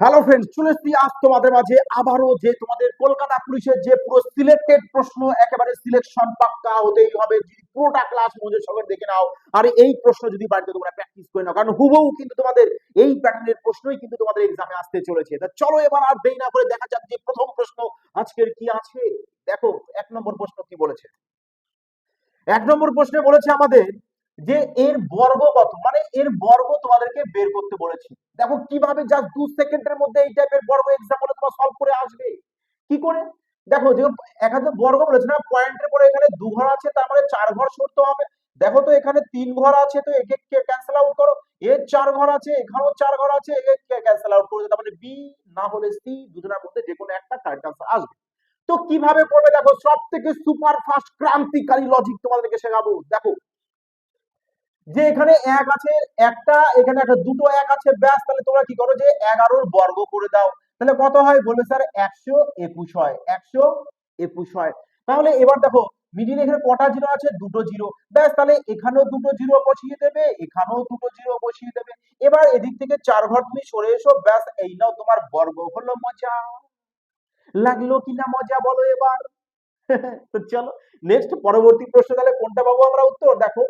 Hello friends, চলে এসেছি আজ তোমাদের মাঝে আবারও যে তোমাদের কলকাতা পুলিশের যে পুরো সিলেক্টেড প্রশ্ন, একেবারে সিলেকশন পাক্কা হতেই হবে। যদি পুরোটা ক্লাস মনোযোগ সহকারে দেখে নাও আর এই প্রশ্ন যদি বাড়িতে তোমরা প্র্যাকটিস করে নাও, কারণ হুবহু কিন্তু তোমাদের এই প্যাটার্নের প্রশ্নই কিন্তু তোমাদের এক্সামে আসতে চলেছে। তা চলো এবার আর দেরি না করে দেখা যাক যে প্রথম প্রশ্ন আজকের কি আছে। দেখো 1 নম্বর প্রশ্ন কি বলেছে। 1 নম্বর প্রশ্নে বলেছে আমাদের যে এর বর্গ কত, মানে এর বর্গ তোমাদেরকে বের করতে বলেছি। দেখো কিভাবে জাস্ট 2 সেকেন্ডের মধ্যে এই টাইপের বর্গ এক্সাম হলে তোমরা সলভ করে আসবে কি করে। দেখো যে এখানে বর্গ বলেছে না, পয়েন্টের পরে এখানে 2 ঘর আছে, তার মানে 4 ঘর সরতে হবে। দেখো তো এখানে 3 ঘর আছে, তো একে ক্যান্সেল আউট করো। এর 4 ঘর আছে, এখানেও 4 ঘর আছে, একে ক্যান্সেল আউট করে দাও। তার মানে বি না হলে সি, দুজনের মধ্যে যে কোনো একটা কারেক্ট আনসার আসবে। তো কিভাবে করবে দেখো, সব থেকে সুপার ফাস্ট ক্রান্তিকারী লজিক তোমাদেরকে শেখাবো। দেখো যে এখানে এক আছে একটা, এখানে একটা দুটো এক আছে, ব্যাস তাহলে তোমরা কি করো যে 11-র বর্গ করে দাও। তাহলে কত হয় বলবে স্যার 121 হয়, 121 হয়। তাহলে এবার দেখো মিডিল এখানে কটা জিরো আছে, দুটো জিরো, ব্যাস তাহলে এখানেও দুটো জিরো বসিয়ে দেবে, এখানেও দুটো জিরো বসিয়ে দেবে। এবার এদিক থেকে 4 ঘর তুমি সরে এসো, ব্যাস এই নাও তোমার বর্গ হলো। মজা লাগলো কিনা মজা বলো এবার। তো চলো নেক্সট পরবর্তী প্রশ্ন, তাহলে কোনটা পাবো আমরা উত্তর। দেখো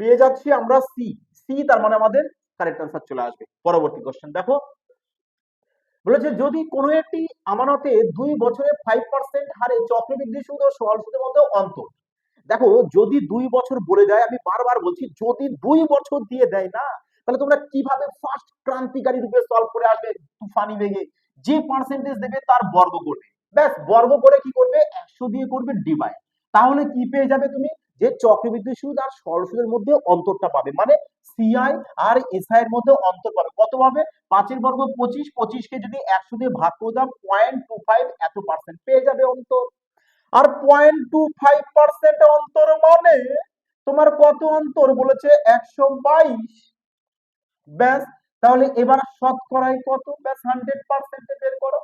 পেয়ে যাচ্ছি আমরা সি। সি তার মানে আমাদের কারেক্ট আনসার চলে আসবে। পরবর্তী কোশ্চেন দেখো বলেছে যদি কোনো একটি আমানতে 2 বছরে 5% হারে চক্রবৃদ্ধি সুদ ও সরল সুদের মধ্যে অন্তর। দেখো যদি 2 বছর বলে দেয়, আমি বারবার বলছি যদি 2 বছর দিয়ে দেয় না, তাহলে তোমরা কিভাবে ফার্স্ট ক্রান্তিকারী রূপে সলভ করে আসবে তুফানি বেগে। যে পার্সেন্টেজ দেবে তার বর্গ করবে, ব্যাস বর্গ করে কি করবে 100 দিয়ে করবে ডিভাইড। তাহলে কি পেয়ে যাবে তুমি, যে চক্রবৃদ্ধি সুদ আর সরল সুদের মধ্যে অন্তরটা পাবে, মানে সিআই আর এসআই এর মধ্যে অন্তর পাবে। কত পাবে, 5-এর বর্গ 25, 25কে যদি 100 দিয়ে ভাগ করে দাও 0.25 এত পার্সেন্ট পেয়ে যাবে অন্তর। আর 0.25% অন্তর মানে তোমার কত অন্তর বলেছে 122। ব্যাস তাহলে এবার শতকরাই কত, ব্যাস 100% বের করো।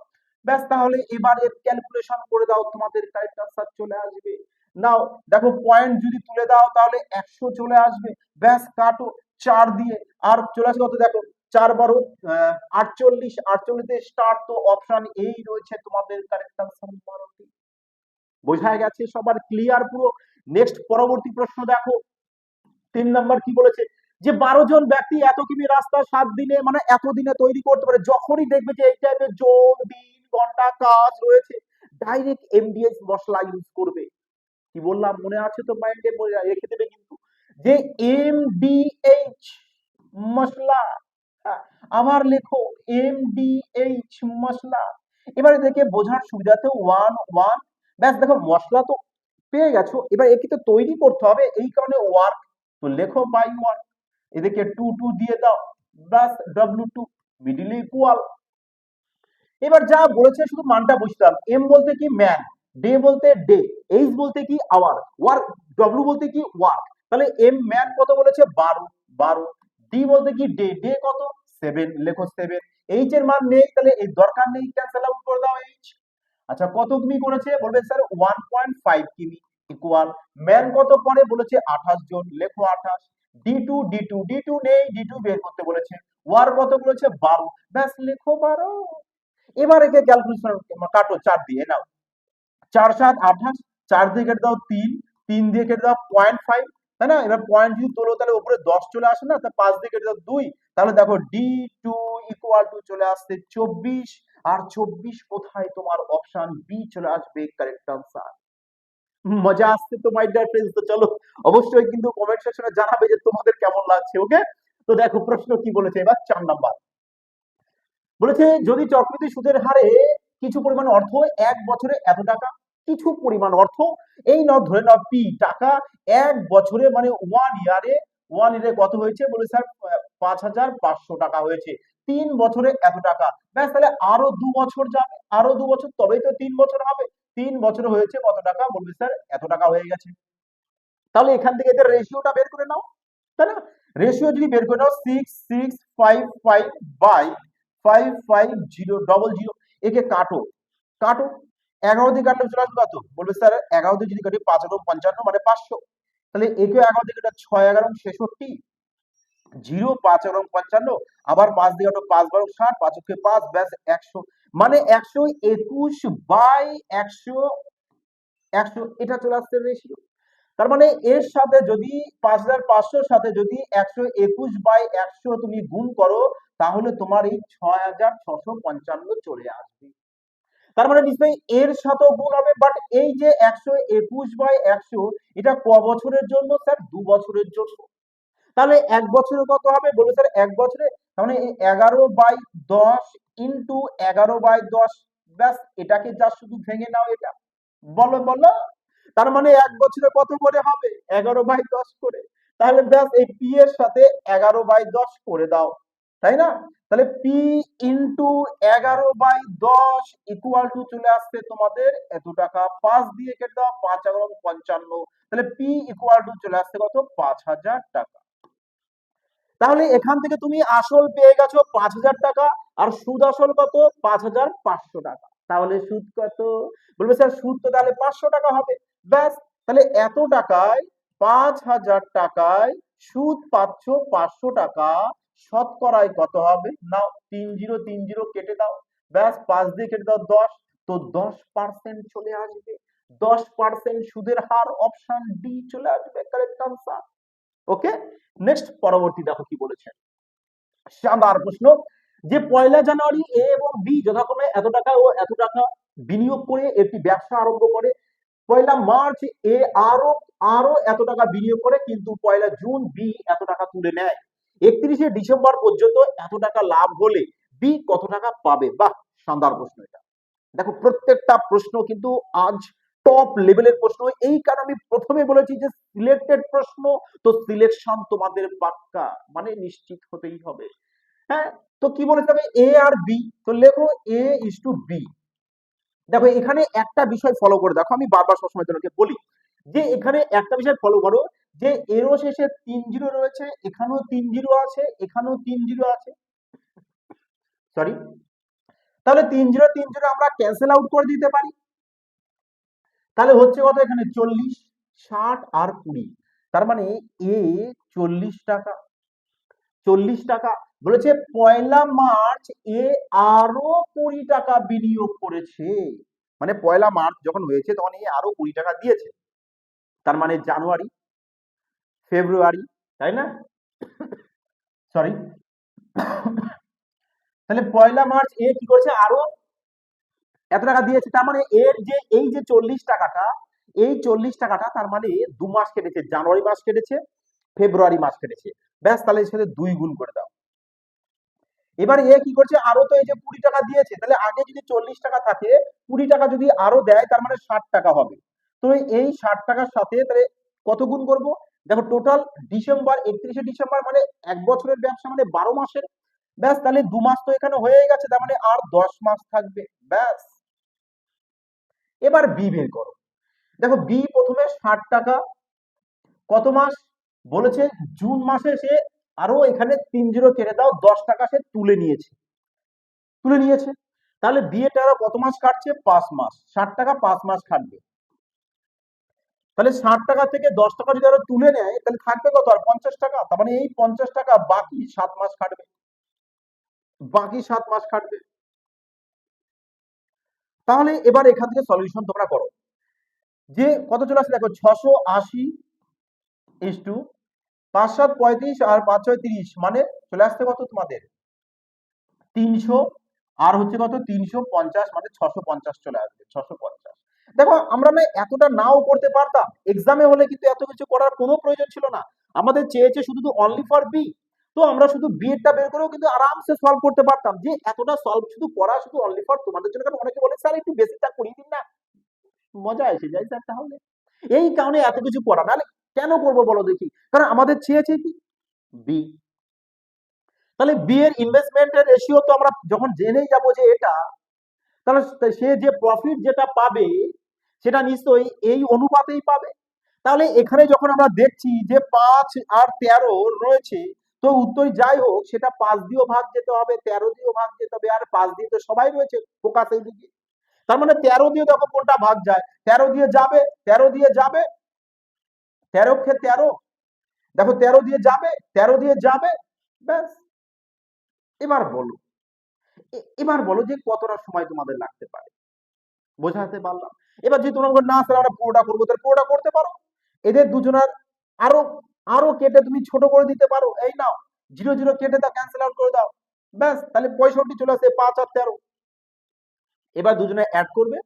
ব্যাস তাহলে এবার এর ক্যালকুলেশন করে দাও, তোমাদের কারেক্ট আনসার চলে আসবে। নাও দেখো পয়েন্ট যদি তুলে দাও তাহলে 100 চলে আসবে। ব্যাস কাটো 4 দিয়ে, আর চলে আসবে কত দেখো 4 × 12 48, 48 স্টার্ট। তো অপশন এই রয়েছে তোমাদের কারেক্ট আনসার 12টি। বোঝা গেছে সবার ক্লিয়ার পুরো। নেক্সট পরবর্তী প্রশ্ন দেখো 3 নম্বর কি বলেছে, যে 12 জন ব্যক্তি এত কিমি রাস্তা 7 দিনে, মানে এতদিনে তৈরি করতে পারে। যখনই দেখবে যে এই টাইপের জোন দিন ঘন্টা কাজ রয়েছে, ডাইরেক্ট এমডিএস মশলা ইউজ করবে। কি বললাম মনে আছে তো, মাইন্ডে রেখে দেবে কিন্তু, যে এমডিএইচ মশলা। হ্যাঁ, আবার লেখো এমডিএইচ মশলা। এবারে দেখে বোঝার সুবিধাতে 1 1, ব্যাস দেখো মশলা তো পেয়ে গেছো, এবার একে তো তৈরি করতে হবে, এই কারণে ওয়ার্ক। তো লেখো বাই 1, এদিকে 2 2 দিয়ে দাও, ব্যাস W2 মিডিল ইকুয়াল। এবার যা বলেছে শুধু মানটা বুঝতাম। এম বলতে কি ম্যান, ডে বলতে ডে, এইচ বলতে কি আওয়ার, ওয়ার্ক ডব্লিউ বলতে কি ওয়ার্ক। তাহলে এম ম্যান কত বলেছে 12 12, ডি বলতে কি ডে, ডে কত 7, লেখো 7। এইচ এর মান নেই, তাহলে এই দরকার নেই, ক্যান্সেল আউট করে দাও এইচ। আচ্ছা কত কিমি করেছে বলবে স্যার 1.5 কিমি ইকুয়াল। ম্যান কত পরে বলেছে 28 জন, লেখো 28। ডি2 ডি2 ডি2 নেই, ডি2 বের করতে বলেছে। ওয়ার কত বলেছে 12, ব্যাস লেখো 12। এবার একে ক্যালকুলেশন কাটো 4 দিয়ে নাও, 4 7 28, 4 দিয়ে কেটে দাও 3, 3 দিয়ে কেটে দাও 0.5, তাই না। এবার পয়েন্ট যদি তোলো তাহলে উপরে 10 চলে আসে না, তা 5 দিয়ে কেটে দাও 2, তাহলে দেখো D2 ইকুয়াল টু চলে আসছে 24। আর 24 কোথায়, তোমার অপশন বি চলে আসবে কারেক্ট আনসার। মজা আসছে তো মাই ডিয়ার ফ্রেন্ডস। তো চলো অবশ্যই কিন্তু কমেন্ট সেকশনে জানাবে যে তোমাদের কেমন লাগছে। ওকে, তো দেখো প্রশ্ন কি বলেছে এবার 4 নাম্বার। বলেছে যদি চক্রবৃদ্ধি সুদের হারে কিছু পরিমাণ অর্থ 1 বছরে এত টাকা, কিছু পরিমাণ অর্থ এই নাও ধরে নাও পি টাকা 1 বছরে, মানে 1 ইয়ারে, 1 ইয়ারে কত হয়েছে বলে স্যার 5,500 টাকা হয়েছে। 3 বছরে এত টাকা, ব্যাস তাহলে আরো 2 বছর যাবে, আরো 2 বছর তবেই তো 3 বছর হবে। 3 বছরে হয়েছে কত টাকা বলবে স্যার এত টাকা হয়ে গেছে। তাহলে এখান থেকে এদের রেশিওটা বের করে নাও, তাই না। রেশিও যদি বের করে নাও 6,655 বাই 55000, একে কাটো, কাটো 11 দিয়ে কাটলে চলে আসবে কত বলবে স্যার 11 দিয়ে যদি কাটি 5 × 55 মানে 500। তাহলে একে 11 দিয়ে কাটা 6 11 66, 0 5 এবং 55, আবার 5 দিয়ে ওটা 5 12 60, 5 কে 5, ব্যাস 100, মানে 121 বাই 100, 100 এটা চলে আসছে রেশিও। তার মানে এর সাথে যদি 5500 সাথে যদি 121 বাই 100 তুমি গুণ করো, তাহলে তোমার এই 6655 চলে আসবে। তার মানে নিশ্চয়ই এর সাথেও গুণ হবে, বাট এই যে 121 বাই 100 এটা ক বছরের জন্য স্যার? 2 বছরের জন্য। তাহলে 1 বছরে কত হবে? বলুন স্যার 1 বছরে তার মানে 11/10 ইন্টু 11/10, ব্যাস এটাকে যা শুধু ভেঙে নাও এটা, বলো বলো। তার মানে 1 বছরে কত করে হবে? 11/10 করে। তাহলে ব্যাস এই পি এর সাথে 11/10 করে দাও, তাই না? তাহলে পি ইন্টু 11/10 ইকুয়াল টু চলে আসছে তোমাদের এত টাকা। 5 দিয়ে কেটে দাও, 5 এবং 55, তাহলে পি ইকুয়াল টু চলে আসছে কত? 5000 টাকা। তাহলে এখান থেকে তুমি আসল পেয়ে গেছো 5000 টাকা, আর সুদ আসল কত? 5500 টাকা। তাহলে সুদ কত? বলবে স্যার সুদ তো তাহলে 500 টাকা হবে। ব্যাস, তাহলে এত টাকায় 5000 টাকায় সুদ পাচ্ছ 500 টাকা, শতকরায় কত হবে? নাও 3030 কেটে দাও, ব্যাস 5 দিয়ে কেটে দাও 10, তো 10% চলে আসবে। 10% সুদের হার, অপশন ডি চলে আসবে কারেক্ট আনসার। ওকে, নেক্সট পরবর্তী দেখো কি বলেছে। শানদার প্রশ্ন, যে 1 জানুয়ারি এ এবং বি যথাক্রমে এত টাকা ও এত টাকা বিনিয়োগ করে একটি ব্যবসা আরম্ভ করে, 1 মার্চ এ আরো আরো এত টাকা বিনিয়োগ করে, কিন্তু 1 জুন বি এত টাকা তুলে নেয়। 31শে ডিসেম্বর পর্যন্ত এত টাকা লাভ হলে বি কত টাকা পাবে? বাহ, শানদার প্রশ্ন এটা। দেখো প্রত্যেকটা প্রশ্ন কিন্তু আজ টপ লেভেলের প্রশ্ন, এই কারণে আমি প্রথমে বলেছি যে সিলেক্টেড প্রশ্ন, তো সিলেকশন তোমাদের পাক্কা, মানে নিশ্চিত হতেই হবে। হ্যাঁ, তো কি বলেছে হবে? এ আর বি, তো লেখো এ ইজ টু বি। দেখো এখানে একটা বিষয় ফলো করে দেখো, আমি বারবার সবসময় তোমাকে বলি যে এখানে একটা বিষয় ফলো করো, যে এরও শেষে 3 জিরো রয়েছে, এখানেও 3 জিরো আছে, এখানেও 3 জিরো আছে, সরি, তাহলে 3 জিরো আমরা ক্যান্সেল আউট করে দিতে পারি। তাহলে হচ্ছে কত? এখানে 40, 60 আর 20, তার মানে এ 40 টাকা, 40 টাকা বলেছে। 1 মার্চ এ আরো 20 টাকা বিনিয়োগ করেছে, মানে 1 মার্চ যখন হয়েছে তখন এ আরো 20 টাকা দিয়েছে, তার মানে জানুয়ারি, ফেব্রুয়ারি, তাই না? সরি, তাহলে 1 মার্চ এ কি করেছে? আরো এত টাকা দিয়েছে, তার মানে এর যে এই যে 40 টাকাটা, এই 40 টাকাটা তার মানে 2 মাস কেটেছে, জানুয়ারি মাস কেটেছে, ফেব্রুয়ারি মাস কেটেছে, ব্যাস তাহলে এর সাথে 2 গুণ করে দাও। এবার এ কি করছে? আরো তো এই যে 20 টাকা দিয়েছে, তাহলে আগে যদি 40 টাকা থাকে, 20 টাকা যদি আরো দেয়, তার মানে 60 টাকা হবে। তো এই 60 টাকার সাথে তাহলে কত গুণ করব? দেখো টোটাল ডিসেম্বর, 31শে ডিসেম্বর মানে 1 বছরের ব্যবসা, মানে 12 মাসের, ব্যাস তাহলে 2 মাস তো এখানে হয়ে গেছে, তার মানে আর 10 মাস থাকবে, ব্যাস। এবার বি বের করো। দেখো বি প্রথমে 60 টাকা, কত মাস বলেছে? জুন মাসে সে আরো এখানে 3 জিরো কেটে দাও, 10 টাকা সে তুলে নিয়েছে, তুলে নিয়েছে। তাহলে বিয়েটা আরো কত মাস কাটছে? 5 মাস, 60 টাকা 5 মাস খাটবে। তাহলে 60 টাকা থেকে 10 টাকা যদি আরো তুলে নেয়, তাহলে থাকবে কত? আর 50 টাকা, তার মানে এই 50 টাকা বাকি 7 মাস খাটবে, বাকি 7 মাস খাটবে। তাহলে এবার এখান থেকে সলিউশন তোমরা করো, যে কত চলে আসছে? দেখো 680 ইস টু 5 7 35 আর 5 6 30, মানে চলে আসছে কত তোমাদের? 300, আর হচ্ছে কত? 350, মানে 650 চলে আসবে, 650। দেখো আমরা না এতটা নাও করতে পারতাম, এক্সামে হলে কিন্তু এত কিছু করার কোনো প্রয়োজন ছিল না, আমাদের চেয়েছে শুধু তো অনলি ফর বি, তো আমরা শুধু বি এরটা বের করেও কিন্তু আরামসে সলভ করতে পারতাম, যে এতটা সলভ শুধু করা শুধু অনলি ফর তোমাদের জন্য। কারণ অনেকে বলে স্যার একটু বেসিকটা করিয়ে দিন না, মজা এসে যায় স্যার তাহলে, এই কারণে এত কিছু করা, নাহলে কেন করবো বলো দেখি? কারণ আমাদের চেয়েছে কি? বি। তাহলে বি এর ইনভেস্টমেন্টের রেশিও তো আমরা যখন জেনেই যাবো যে এটা, তাহলে সে যে প্রফিট যেটা পাবে সেটা নিশ্চয়ই এই অনুপাতেই পাবে। তাহলে এখানে যখন আমরা দেখছি যে 5 আর 13 রয়েছে, তো উত্তর যাই হোক সেটা 5 দিয়েও ভাগ যেতে হবে, 13 দিয়েও ভাগ যেতে হবে, আর 5 দিয়ে তো সবাই রয়েছে, ফোকাস এই দিকে। তার মানে 13 দিয়ে দেখো কোনটা ভাগ যায়, 13 দিয়ে যাবে, 13 দিয়ে যাবে, 13 কে 13, দেখো 13 দিয়ে যাবে, 13 দিয়ে যাবে, ব্যাস। এবার বলো, এবার বলো যে কতটা সময় তোমাদের লাগতে পারে, বোঝাতে পারলাম? এবার যদি তোমরা বলো, না স্যার আমরা পুরোটা করবো, তাহলে পুরোটা করতে পারো। এদের দুজনের আরো আরো কেটে তুমি ছোট করে দিতে পারো, এই নাও 0 0 কেটে দাও, ক্যান্সেল আউট করে দাও, ব্যাস তাহলে 65 চলে আসে, 5 আর 13। এবার দুজনে অ্যাড করবে,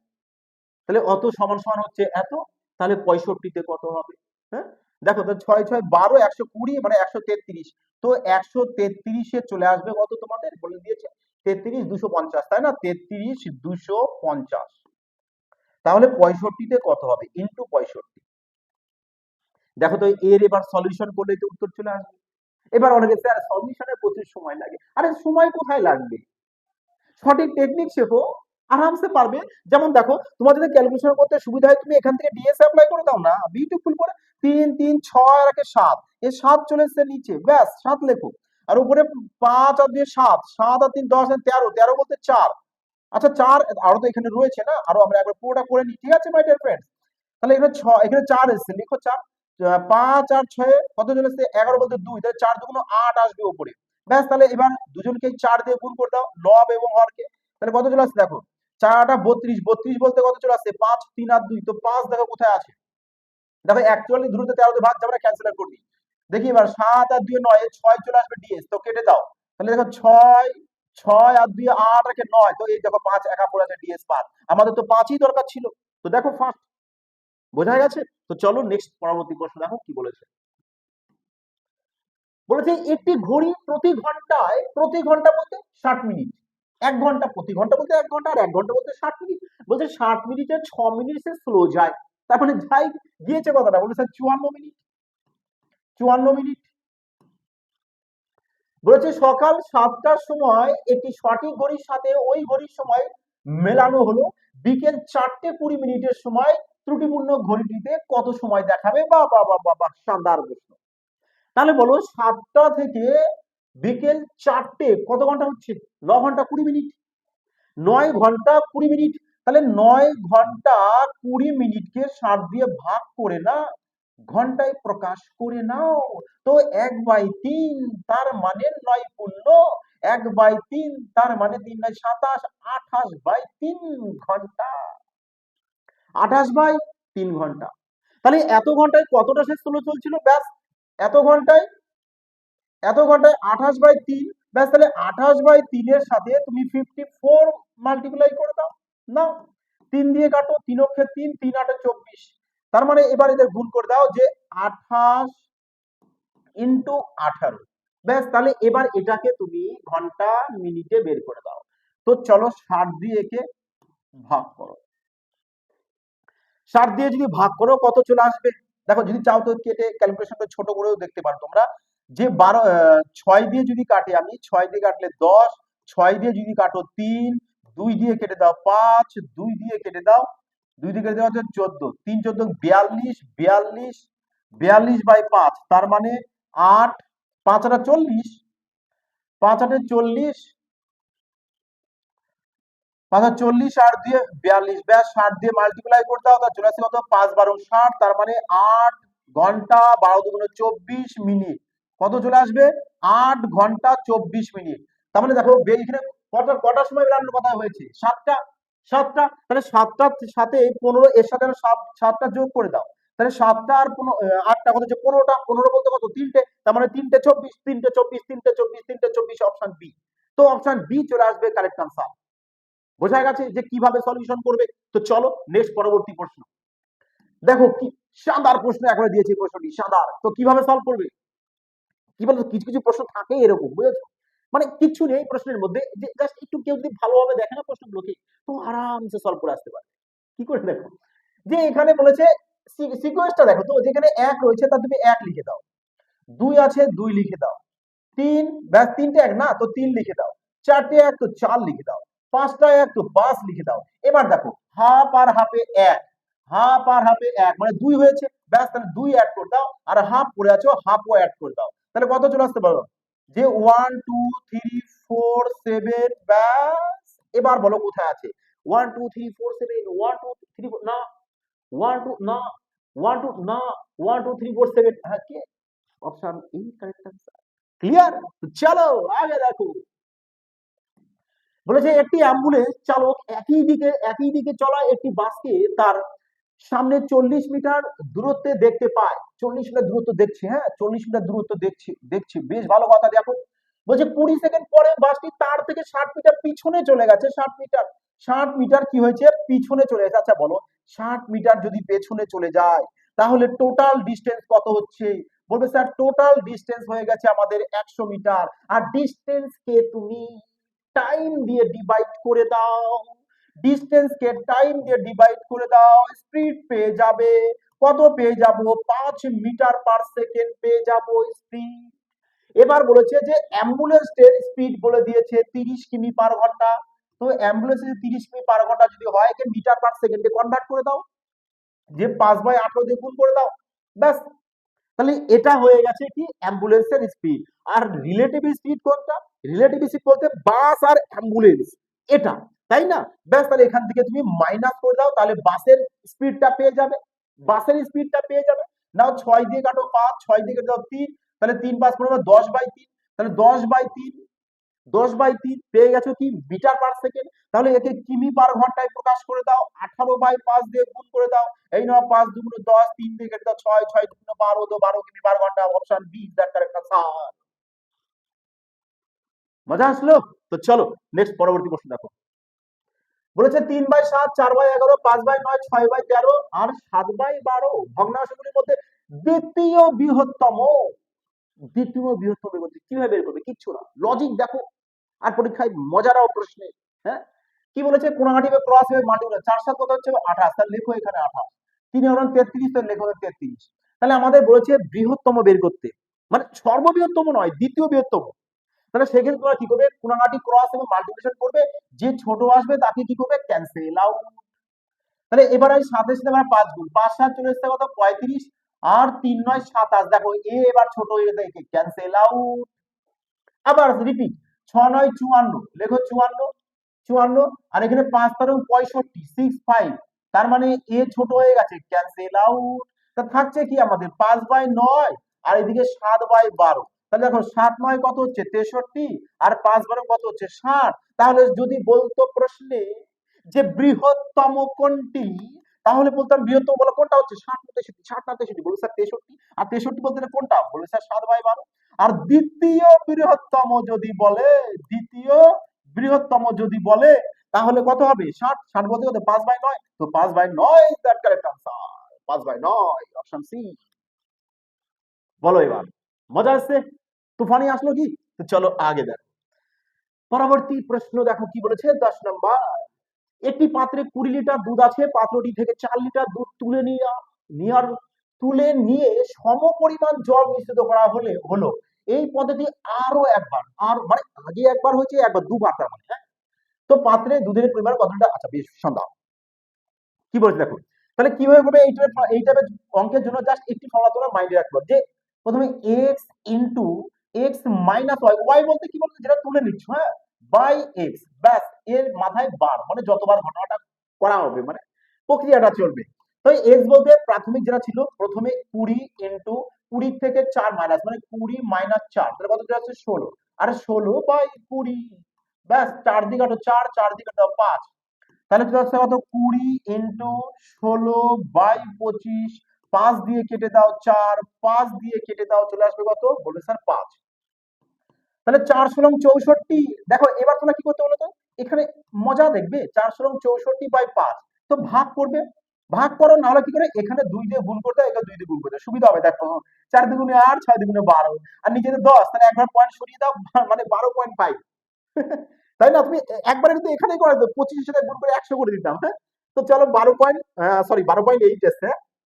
তাহলে অত সমান সমান হচ্ছে এত, তাহলে 65 তে কত হবে? হ্যাঁ, দেখো তো 6 6 12 120 মানে 133। তো 133 চলে আসবে কত তোমাদের বলে দিয়েছে, 33 250, তাই না? 33 250। তাহলে 65 তে কত হবে ইন্টু 65। দেখো তো এর এবার সলিউশন করলে তো উত্তর চলে আসবে। এবার অনেকে স্যার সলিউশনে প্রচুর সময় লাগে, আরে সময় কোথায় লাগবে, সঠিক টেকনিক শেখো, আরামসে পারবে। যেমন দেখো তোমার যদি ক্যালকুলেশন করতে সুবিধা হয়, তুমি এখান থেকে ডিএস অ্যাপ্লাই করে দাও না, বিউটিফুল করে। 3 3 6 আর 7, এই 7 চলে এসছে নিচে, ব্যাস 7 লেখো। আর উপরে 5 আর 2 7, 7 আর 3 10 আর 13, 13 বলতে 4। আচ্ছা 4 আরো তো এখানে রয়েছে না, আরো আমরা একবার পুরোটা করে নিই, ঠিক আছে মাই ডিয়ার ফ্রেন্ড? তাহলে এখানে 6, এখানে 4 এসছে, লিখো 4। 5 আর 6 কত চলে এসছে, 11 বলতে 2, তাহলে 4 2 8 আসবে উপরে। ব্যাস তাহলে এবার দুজনকে 4 দিয়ে গুণ করে দাও, লব এবং হরকে। তাহলে কত চলে আসছে দেখো, 4 8 32, 32 বলতে কত চলে আসছে, 5 3 আর 2, তো 5 দেখো কোথায় আছে। দেখো 41 দ্রুত 13 তে ভাগ, আমরা ক্যান্সেল করে দিই। দেখি এবার 7 আর 2 9, 6 চলে আসবে ডিএস, তো কেটে দাও। তাহলে দেখো 6 6 আর 2 8 আর 9, তো এই দেখো 5 একা পড়ে আছে, ডিএস 5। আমাদের তো 5ই দরকার ছিল। তো দেখো ফার্স্ট, বোঝা গেছে? তো চলো নেক্সট পরবর্তী প্রশ্ন দেখো কি বলেছে। বলেছে একটি ঘড়ি প্রতি ঘন্টা বলতে 60 মিনিট, 1 ঘন্টা প্রতি ঘন্টা বলতে 1 ঘন্টা, আর 1 ঘন্টা বলতে 60 মিনিট। বলছে 60 মিনিটে 6 মিনিট সে স্লো যায়, তার মানে যাই গিয়েছে কথাটা, বলেছে 54 মিনিট। 54 মিনিট। বলেছে সকাল 7টার সময় একটি সঠিক ঘড়ির সাথে ওই ঘড়ির সময় মেলানো হলো, বিকেল 4:20 সময় ত্রুটিপূর্ণ ঘড়িটিতে কত সময় দেখাবে? বা বা বা বা শানদার প্রশ্ন। তাহলে বলো 7টা থেকে বিকেল 4টে কত ঘন্টা হচ্ছে, 9 ঘন্টা 20 মিনিট, 9 ঘন্টা 20 মিনিট। তাহলে 9 ঘন্টা 20 মিনিটকে 7 দিয়ে ভাগ করে না, ঘন্টায় প্রকাশ করে নাও। তো 1/3, তার মানে 9 পূর্ণ 1/3, তার মানে 3 9 27, 28/3 ঘন্টা, 28/3 ঘন্টা। তাহলে এত ঘন্টায় কতটা শেষ স্লো চলছিল, ব্যাস এত ঘন্টায়, 28/3, ব্যাস তাহলে 28/3 সাথে তুমি 54 মাল্টিপ্লাই করে দাও না, 3 দিয়ে কাটো, 3 অক্ষে 3, 3 8 24। তার মানে এবার এদের গুণ করে দাও যে 28 ইন্টু 18, ব্যাস তাহলে এবার এটাকে তুমি ঘন্টা মিনিটে বের করে দাও। তো চলো 60 দিয়ে একে ভাগ করো, 60 দিয়ে যদি ভাগ করো কত চলে আসবে, দেখো যদি চাও তো কেটে ক্যালকুলেশনটা ছোট করেও দেখতে পারো তোমরা। যে 6 দিয়ে যদি কাটে, আমি 6 দিয়ে কাটলে 10, 6 দিয়ে যদি কাটো 3, 2 দিয়ে কেটে দাও 5, 2 দিয়ে কেটে দাও, 2 দিয়ে কেটে দেওয়া হচ্ছে 14, 3 14 42, 42, 42/5, তার মানে 8, 5 8 40, 5 8 40, 40 আর 2 42, ব্যাস 60 দিয়ে মাল্টিপ্লাই করতে হবে, চলে আসছে কত, 5 12 60, তার মানে 8 ঘন্টা 12 দুগুণে 24 মিনিট, কত চলে আসবে, 8 ঘন্টা 24 মিনিট। তার মানে দেখো এখানে কটার সময় বেরানোর কথা হয়েছে, 7টা, 7টা, তাহলে 7টার সাথে 15, এর সাথে 7টা যোগ করে দাও, তাহলে 7টা আর 8টা কত হচ্ছে, 15টা, 15 বলতে কত, 3টে, তার মানে 3টে 24, 3টে 24, 3টে 24, 3টে 24, অপশন বি। তো অপশন বি চলে আসবে কারেক্ট আনসার। বোঝা গেছে যে কিভাবে সলিউশন করবে? তো চলো নেক্সট পরবর্তী প্রশ্ন দেখো, কি শানদার প্রশ্ন এখন দিয়েছে, প্রশ্নটি শানদার। তো কিভাবে সলভ করবে, কি বলতো, কিছু কিছু প্রশ্ন থাকে এরকম, বুঝেছো? মানে কিছু নেই প্রশ্নের মধ্যে, যে জাস্ট একটু কেউ যদি ভালোভাবে দেখে না প্রশ্নগুলোকে, তো আরামসে সলভ করে আসতে পারে। কি করে দেখো, যে এখানে বলেছে সিকোয়েন্সটা দেখো তো, যেখানে 1 রয়েছে তার তুমি 1 লিখে দাও, 2 আছে 2 লিখে দাও, 3, ব্যাস 3টে 1 না, তো 3 লিখে দাও, 4টে 1 তো 4 লিখে দাও, 5টা 1 তো 5 লিখে দাও। এবার দেখো হাফ আর হাফে 1, হাফ আর হাফে 1 মানে 2 হয়েছে, ব্যাস তাহলে 2 অ্যাড করে দাও, আর হাফ পড়ে আছো হাফও অ্যাড করে দাও, তাহলে কত চলে আসতে পারো, যে 1 2 3 4 7, ব্যাস। এবার বলো কোথায় আছে, 1 2 3 4 7, 1 2 3 4 না, 1 2 না, 1 2 না, 1 2 3 4 7, হ্যাঁ কি, option E correct answer. Clear? চলো আগে দেখো, বলেছে একটি অ্যাম্বুলেন্স চালক একই দিকে চলা একটি বাসকে তার সামনে 40 মিটার দূরত্বে দেখতে পায়। 40 মিটার দূরত্ব দেখছে, হ্যাঁ 40 মিটার দূরত্ব দেখছি বেশ ভালো কথা। দেখো বলছে 20 সেকেন্ড পরে বাসটি তার থেকে 60 মিটার পিছনে চলে গেছে। 60 মিটার, 60 মিটার কি হয়েছে পিছনে চলে গেছে। আচ্ছা বলো, 60 মিটার যদি পেছনে চলে যায় তাহলে টোটাল ডিস্টেন্স কত হচ্ছে? বলবে স্যার টোটাল ডিস্টেন্স হয়ে গেছে আমাদের 100 মিটার। আর ডিস্টেন্স কে তুমি টাইম দিয়ে ডিভাইড করে দাও, ডিস্টেন্স কে টাইম দিয়ে ডিভাইড করে দাও, স্পিড পেয়ে যাবে। কত পেয়ে যাব? 5 মিটার/সেকেন্ড পেয়ে যাব স্পিড। এবার বলেছে যে অ্যাম্বুলেন্সের স্পিড বলে দিয়েছে 30 কিমি/ঘন্টা। তো অ্যাম্বুলেন্সের 30 কিমি/ঘন্টা যদি হয় একে মিটার/সেকেন্ডে কনভার্ট করে দাও, যে 5/18 দিয়ে গুণ করে দাও, ব্যাস। তাহলে এটা হয়ে গেছে কি অ্যাম্বুলেন্সের স্পিড। আর রিলেটিভ স্পিড কোনটা? রিলেটিভ স্পিড বলতে বাস আর অ্যাম্বুলেন্স এটা, তাই না? ব্যাস, তাহলে এখান থেকে তুমি মাইনাস করে দাও, তাহলে বাসের স্পিডটা পেয়ে যাবে, বাসের স্পিডটা পেয়ে যাবে। নাও 6 দিয়ে কাটো 5, 6 দিয়ে কাটো 3, তাহলে 3×5 = 10/3, তাহলে 10/3, 10/3 পেয়ে গেছো কি মিটার/সেকেন্ড। তাহলে একে কিমি/ঘন্টায় প্রকাশ করে দাও, 18/5 দিয়ে গুণ করে দাও। এই নাও 5 × 2 = 10, 3 দিয়ে কেটে দাও 6, 6 × 2 = 12, তো 12 কিমি/ঘন্টা। Option B is the correct answer. মজা আসলো? তো চলো নেক্সট পরবর্তী প্রশ্ন দেখো। বলেছে 3/7, 4/11, 5/9, 6/13 আর 7/12 ভগ্নাংশগুলির মধ্যে দ্বিতীয় বৃহত্তম। দ্বিতীয় বৃহত্তম বলতে কিভাবে বের করবে? কিচ্ছু না, লজিক দেখো। আর পরীক্ষায় মজারাও প্রশ্নে, হ্যাঁ কি বলেছে? কোনাগাটি ক্রস হবে মাল্টিপ্লাই 4 7 কত হচ্ছে 28, তাহলে লেখো এখানে 28। 3 হরণ 33, তাহলে লেখো 33। তাহলে আমাদের বলেছে বৃহত্তম বের করতে, মানে সর্ববৃহত্তম নয়, দ্বিতীয় বৃহত্তম। তাহলে সেক্ষেত্রে তোমরা কি করবে? কোনাগাটি ক্রস এবং মাল্টিপ্লিকেশন করবে, যে ছোট আসবে তাকে কি করবে? Cancel out. তাহলে এবার আমি 27 সাথে আমরা 5 গুণ, 5 7 চলে এসেছে কত? 35, আর 3 9 27। দেখো এ এবার ছোট হয়ে যায়, ক্যান্সেল আউট। আবার রিপিট, 6 9 54, লেখো 54, 54। আর এখানে 5 13 65, 65, তার মানে এ ছোট হয়ে গেছে, ক্যান্সেল আউট। তা থাকছে কি আমাদের 5/9, আর এদিকে 7/12। তাহলে দেখো 7 9 কত হচ্ছে 63, আর 5/12 কত হচ্ছে 60। তাহলে যদি বলতো প্রশ্নে যে বৃহত্তম কোনটি, তাহলে বলতাম বৃহত্তম বলো কোনটা হচ্ছে 60 না 63, 60 না 63, বলবে স্যার 63। আর 63 বলতে কোনটা? বলবে স্যার 7/12। আর দ্বিতীয় বৃহত্তম যদি বলে, দ্বিতীয় বৃহত্তম যদি বলে তাহলে কত হবে? 60, 60 বলতে কত? 5/9, তো 5/9 is that correct answer. 5/9, option C. বলো এবার, মজা আসছে? তুফানি আসলো কি? তো চলো আগে দেখো পরবর্তী প্রশ্ন। দেখো কি বলেছে 10 নম্বর। একটি পাত্রে 20 লিটার দুধ আছে, পাত্রটি থেকে 4 লিটার দুধ তুলে নিয়ে সম পরিমাণ জল মিশ্রিত করা হলো। এই পদ্ধতি আরো একবার, আর মানে আগে একবার হয়েছে, একবার দুবার, তার মানে হ্যাঁ। তো পাত্রে দুধের পরিমাণ কতটা? আচ্ছা বেশ সন্ধ্যা কি বলেছে দেখো। তাহলে কিভাবে করবে? এই টাইপের অঙ্কের জন্য জাস্ট একটি ফর্মুলা তোমরা মাইন্ডে রাখবে, যে প্রথমে x into x minus y, y বলতে কি বলতে যেটা তুলে নিচ্ছ, হ্যাঁ, বাই x, ব্যাস। এর মাথায় বার, মানে যতবার ঘটনাটা করা হবে, মানে প্রক্রিয়াটা চলবে। তো x বলতে প্রাথমিক যেটা ছিল, প্রথমে 20 ইনটু 20 থেকে 4 মাইনাস, মানে 20 মাইনাস 4, তাহলে কত হচ্ছে 16, আর 16/20, ব্যাস। 4 দিকে কাটো 4, 4 দিকে কাটো 5, তাহলে হচ্ছে কত? 20 ইনটু 16/25, 5 দিয়ে কেটে দাও 4, 5 দিয়ে কেটে দাও, চলে আসবে কত? বলবে স্যার 5। তাহলে 4 × 64। দেখো এবার তোমরা কি করতে বলো তো, এখানে মজা দেখবে। 4 × 64/5, তো ভাগ করবে। ভাগ করো, না হলে কি করে এখানে 2 দিয়ে গুণ করতে হয়, এখানে 2 দিয়ে গুণ করতে হয়, সুবিধা হবে। দেখো 4 দুগুণে 8, 6 দুগুণে 12, আর নিচেতে 10, তাহলে একবার পয়েন্ট সরিয়ে দাও, মানে 12.5। তাই না? তুমি একবারে কিন্তু এখানেই করে দাও, 25 এর সাথে গুণ করে 100 করে দিতাম, হ্যাঁ। তো চলো 12.8 এসছে,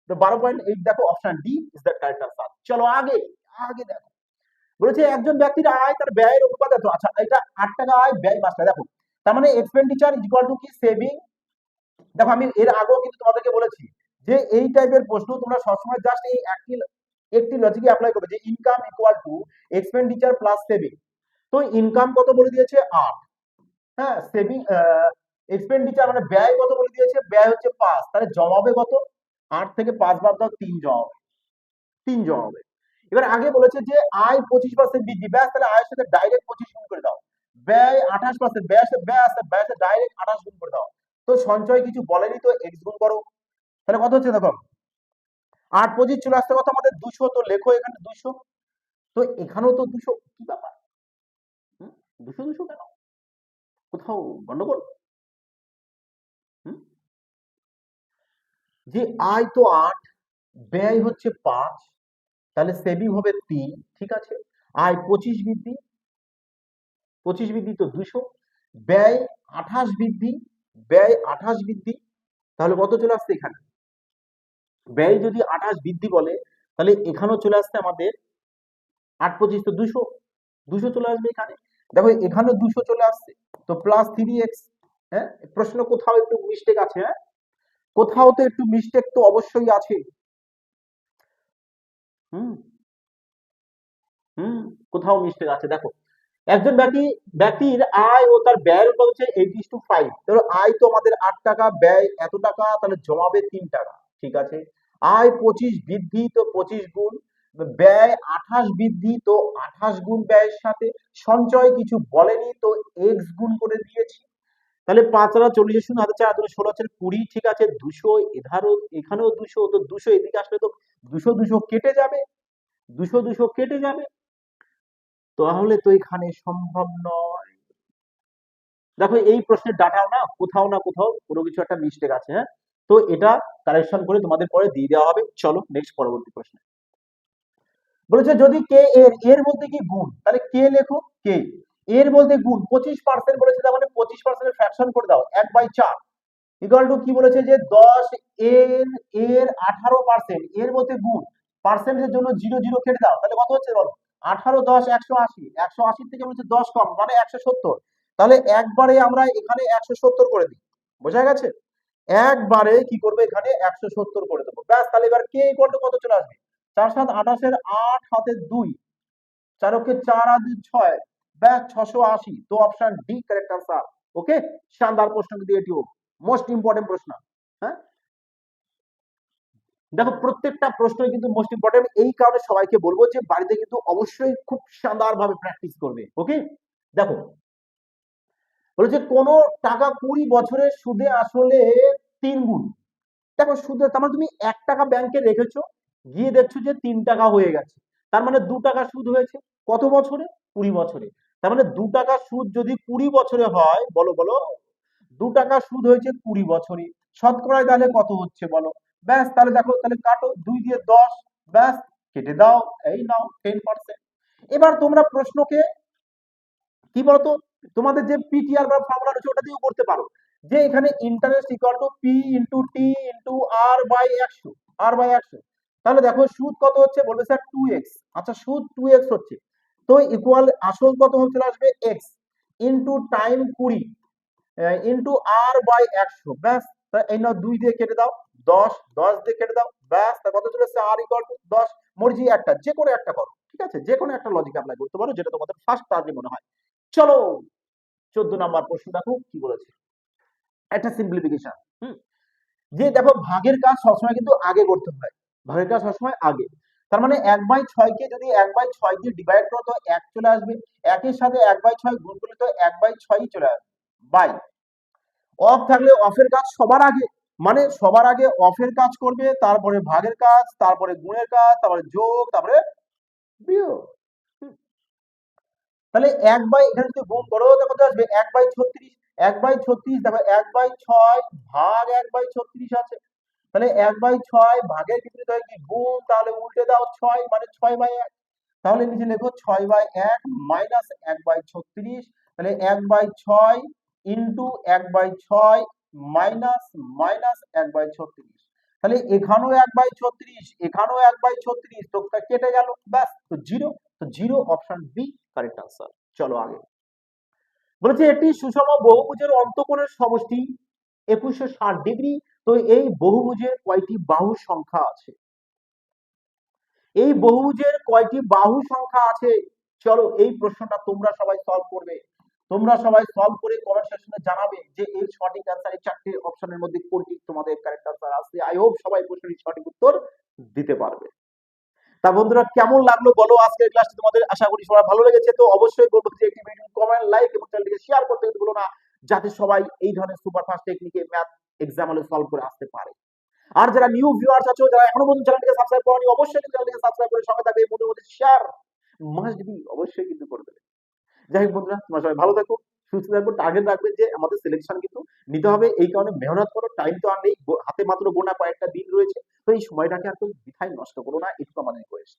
তো 12.8, দেখো option D is the correct answer. চলো আগে আগে দেখো। বলেছে একজন ব্যক্তির আয় তার ব্যয়ের অনুপাত এত। আচ্ছা এটা 8 টাকা আয়, ব্যয় 5 টাকা। দেখো তার মানে এক্সপেন্ডিচার ইজ ইকুয়াল টু কি সেভিং। দেখো আমি এর আগেও কিন্তু তোমাদেরকে বলেছি যে এই টাইপের প্রশ্ন তোমরা সবসময় জাস্ট এই একটি লজিকে অ্যাপ্লাই করবে, যে income equal to expenditure plus saving. তো ইনকাম কত বলে দিয়েছে 8, হ্যাঁ, সেভিং এক্সপেন্ডিচার মানে ব্যয় কত বলে দিয়েছে? ব্যয় হচ্ছে 5, তাহলে জমাবে কত? 8 থেকে 5 বাদ দাও, 3 জমাবে, 3 জমাবে। এবার আগে বলেছে যে আয় 25% বৃদ্ধি, ব্যাস তাহলে আয়ের সাথে ডাইরেক্ট 25 গুণ করে দাও। ব্যয় 28%, ব্যয়ের সাথে ডাইরেক্ট 28 গুণ করে দাও। তো সঞ্চয় কিছু বলেনি, তো এক্স গুণ করো। তাহলে কত হচ্ছে দেখো, 8 25 চলে আসতে কত আমাদের 200, তো লেখো এখানে 200। তো এখানেও তো 200, কি ব্যাপার? 200 200 কেন? কোথাও গন্ডগোল? হুম? যে আয় তো 8, ব্যয় হচ্ছে 5, তাহলে সেভিং হবে 3, ঠিক আছে। আয় 25 বৃদ্ধি তো 200, ব্যয় 28 বৃদ্ধি, তাহলে কত চলে আসছে এখানে? ব্যয় যদি 28 বৃদ্ধি বলে, তাহলে এখানেও চলে আসছে আমাদের 8 25 তো 200, 200 চলে আসবে এখানে। দেখো এখানে 200 চলে আসছে, তো প্লাস 3x। হ্যাঁ, প্রশ্ন কোথাও একটু মিস্টেক আছে, হ্যাঁ কোথাও তো একটু মিস্টেক তো অবশ্যই আছে। হুম হুম কোথাও মিস্টেক আছে, দেখো একজন ব্যক্তির আয় ও তার ব্যয়ের অনুপাত হচ্ছে 8:5। ধরো আয় তো আমাদের 8 টাকা, ব্যয় এত টাকা, তাহলে জমাবে 3 টাকা, ঠিক আছে। আয় 25 বৃদ্ধি তো 25 গুণ, ব্যয় 28 বৃদ্ধি তো 28 গুণ ব্যয়ের সাথে, সঞ্চয় কিছু বলেনি তো এক্স গুণ করে দিয়েছি। তাহলে 5 আর 40 শূন্য হাতে 4 দুটো 16 হচ্ছে 20, ঠিক আছে। 200 এখানেও 200, তো 200 এদিকে আসলে তো 200 200 কেটে যাবে, 200 200 কেটে যাবে, তাহলে তো এখানে সম্ভব নয়। দেখো এই প্রশ্নের ডাটাও না কোথাও কোনো কিছু একটা মিস্টেক আছে, হ্যাঁ। তো এটা কারেকশন করে তোমাদের পরে দিয়ে দেওয়া হবে। চলো নেক্সট পরবর্তী প্রশ্ন। বলেছে যদি কে এর বলতে কি গুণ, তাহলে কে লেখো, কে এর বলতে গুণ 25% বলেছে, তার মানে 25% ফ্র্যাকশন করে দাও 1/4 ইকুয়াল টু কি বলেছে যে 10 এর 18%, এর বলতে গুণ, পার্সেন্টের জন্য 0 0 কেটে দাও, তাহলে কত হচ্ছে বলো? 18 10 180, 180 থেকে বলেছে 10 কম মানে 170, তাহলে একবারে আমরা এখানে 170 করে দিই, বোঝা গেছে। একবারে কি করবে এখানে 170 করে দেবো, ব্যাস। তাহলে এবার কে ইকুয়াল টু কত চলে আসবে? 4 7 28 8 হাতে 2, 4 ওকে 4 আর 2 6, ব্যাস 680। তো অপশন ডি কারেক্ট আনসার। ওকে, শানদার প্রশ্ন কিন্তু এটিও মোস্ট ইম্পর্টেন্ট প্রশ্ন। হ্যাঁ, দেখো প্রত্যেকটা প্রশ্নই কিন্তু মোস্ট ইম্পর্টেন্ট, এই কারণে সবাইকে বলবো যে বাড়িতে কিন্তু অবশ্যই খুব শানদার ভাবে প্র্যাকটিস করবে। ওকে, দেখো বলেছে কোন টাকা 20 বছরের সুদে আসলে 3 গুণ। দেখো সুদে তার মানে তুমি 1 টাকা ব্যাংকে রেখেছো, গিয়ে দেখছো যে 3 টাকা হয়ে গেছে, তার মানে 2 টাকা সুদ হয়েছে কত বছরে? 20 বছরে। তার মানে 2 টাকা সুদ যদি 20 বছরে হয়, বলো বলো, 2 টাকা সুদ হয়েছে 20 বছরে, শতকরায় তাহলে কত হচ্ছে বলো? ব্যাস, তাহলে দেখো, তাহলে কাটো 2 দিয়ে 10, ব্যাস কেটে দাও, এই নাও 10%। এবার তোমরা প্রশ্নকে কি বলতো, তোমাদের যে পিটিআর বা ফর্মুলা রয়েছে ওটা দিয়েও করতে পারো, যে এখানে interest equal to P into T into R by 100। তাহলে দেখো সুদ কত হচ্ছে, বলবে স্যার 2x। আচ্ছা সুদ 2x হচ্ছে, তো ইকুয়াল আসল কত চলে আসবে এক্স ইন্টু টাইম 20 ইন্টু আর/100, ব্যাস। এই নাও 2 দিয়ে কেটে দাও, 10 10 দিয়ে কেটে দাও, ব্যাস। তার কত চলে এসেছে আর ইকুয়াল টু 10। মর্জি একটা, যে কোনো একটা করো, ঠিক আছে, যে কোনো একটা লজিক অ্যাপ্লাই করতে পারো, যেটা তোমাদের ফার্স্ট টার্গেট মনে হয়। চলো 14 নাম্বার প্রশ্ন দেখো কি বলেছে, একটা সিম্পলিফিকেশন। যে দেখো ভাগের কাজ সবসময় কিন্তু আগে করতে হয়, ভাগের কাজ সবসময় আগে। তার মানে 1/6 কে যদি 1/6 দিয়ে ডিভাইড করো তো 1 চলে আসবে, একের সাথে 1/6 গুণ করলে তো 1/6 চলে আসবে, বাই অফ থাকলে অফের কাজ সবার আগে, মানে সবার আগে অফের কাজ করবে, তারপরে ভাগের কাজ, তারপরে গুণের কাজ, তারপরে যোগ, তারপরে বিয়োগ। তাহলে এখানে যদি গুণ করো তো কত আসবে? 1/36, 1/36 দেখো 1/6 ভাগ 1/36 আছে, তাহলে 1/6 ভাগের বিপরীত হয় কি গুণ, তাহলে উল্টে দাও 6 মানে 6/1, তাহলে নিচে লেখো 6/1 মাইনাস 1/36, তাহলে 1/6 ইন্টু 1/6 মাইনাস মাইনাস 1/36, তাহলে এখানেও 1/36 এখানেও 1/36, তো কেটে গেল, ব্যাস। তো জিরো, তো zero option B correct answer. চলো আগে বলেছে একটি সুষম বহুভুজের অন্তঃকোণের সমষ্টি 2160 ডিগ্রি। তো এই বহুভুজের কয়টি বাহু সংখ্যা আছে? এই বহুভুজের কয়টি বাহু সংখ্যা আছে? চলো এই প্রশ্নটা তোমরা সবাই সলভ করবে, তোমরা সবাই সলভ করে কমেন্ট সেকশনে জানাবে যে এর সঠিক অ্যান্সার এই চারটি অপশনের মধ্যে কোনটি তোমাদের কারেক্ট অ্যান্সার আছে। আই হোপ সবাই প্রশ্নের সঠিক উত্তর দিতে পারবে। তা বন্ধুরা কেমন লাগলো বলো আজকের ক্লাসটি তোমাদের, আশা করি সবার ভালো লেগেছে। তো অবশ্যই বলবো যে একটি ভিডিও কমেন্ট, লাইক এবং চ্যানেলটিকে শেয়ার করতে কিন্তু ভুলো না, যাতে সবাই এই ধরনের সুপার ফাস্ট টেকনিকে ম্যাথ এক্সাম হলে সলভ করে আসতে পারে। আর যারা নিউ ভিউয়ার্স আছো, যারা এখনো পর্যন্ত চ্যানেলটিকে সাবস্ক্রাইব করোনি, অবশ্যই কিন্তু চ্যানেলটিকে সাবস্ক্রাইব করে সঙ্গে থাকবে, এই মধ্যে মধ্যে শেয়ার মাস্ট বি অবশ্যই কিন্তু করে দেবে। যাই হোক বন্ধুরা, তোমরা সবাই ভালো থাকো, সুস্থ থাকো। টার্গেট রাখবে যে আমাদের সিলেকশন কিন্তু নিতে হবে, এই কারণে মেহনত করো। টাইম তো আর নেই, হাতে মাত্র গোনা কয়েকটা দিন রয়েছে, তো এই সময়টাকে আর কেউ বৃথায় নষ্ট করো না, এটুকু আমাদের রিকোয়েস্ট।